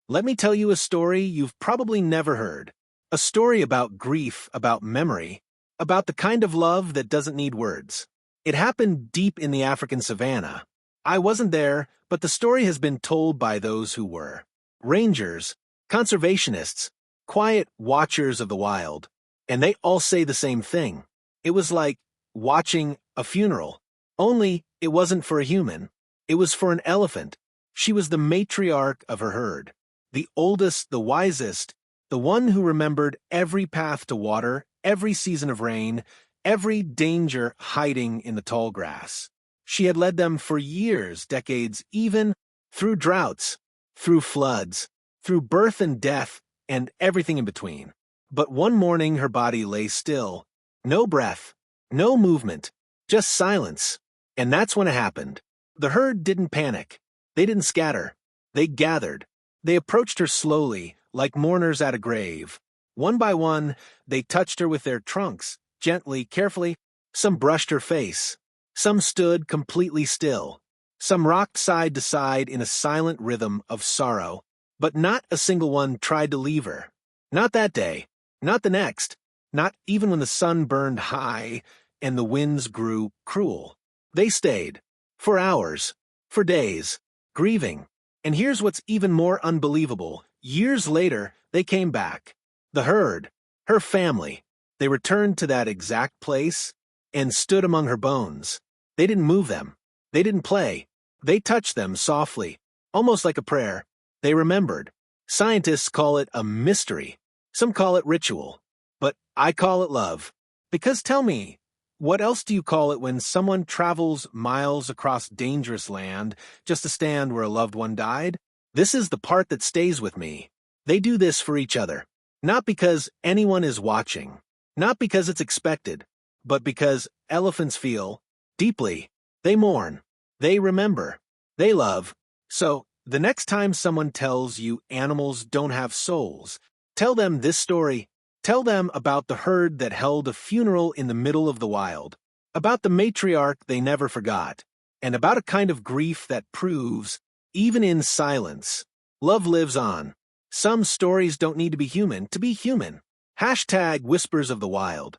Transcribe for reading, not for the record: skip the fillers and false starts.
Let me tell you a story you've probably never heard. A story about grief, about memory, about the kind of love that doesn't need words. It happened deep in the African savannah. I wasn't there, but the story has been told by those who were. Rangers, conservationists, quiet watchers of the wild. And they all say the same thing. It was like watching a funeral. Only it wasn't for a human. It was for an elephant. She was the matriarch of her herd. The oldest, the wisest, the one who remembered every path to water, every season of rain, every danger hiding in the tall grass. She had led them for years, decades, even through droughts, through floods, through birth and death, and everything in between. But one morning her body lay still. No breath, no movement, just silence. And that's when it happened. The herd didn't panic. They didn't scatter. They gathered. They approached her slowly, like mourners at a grave. One by one, they touched her with their trunks, gently, carefully. Some brushed her face. Some stood completely still. Some rocked side to side in a silent rhythm of sorrow. But not a single one tried to leave her. Not that day. Not the next. Not even when the sun burned high and the winds grew cruel. They stayed. For hours. For days. Grieving. And here's what's even more unbelievable. Years later, they came back. The herd. Her family. They returned to that exact place and stood among her bones. They didn't move them. They didn't play. They touched them softly, almost like a prayer. They remembered. Scientists call it a mystery. Some call it ritual. But I call it love. Because tell me, what else do you call it when someone travels miles across dangerous land just to stand where a loved one died? This is the part that stays with me. They do this for each other. Not because anyone is watching. Not because it's expected. But because elephants feel deeply. They mourn. They remember. They love. So, the next time someone tells you animals don't have souls, tell them this story. Tell them about the herd that held a funeral in the middle of the wild, about the matriarch they never forgot, and about a kind of grief that proves, even in silence, love lives on. Some stories don't need to be human to be human. #WhispersOfTheWild.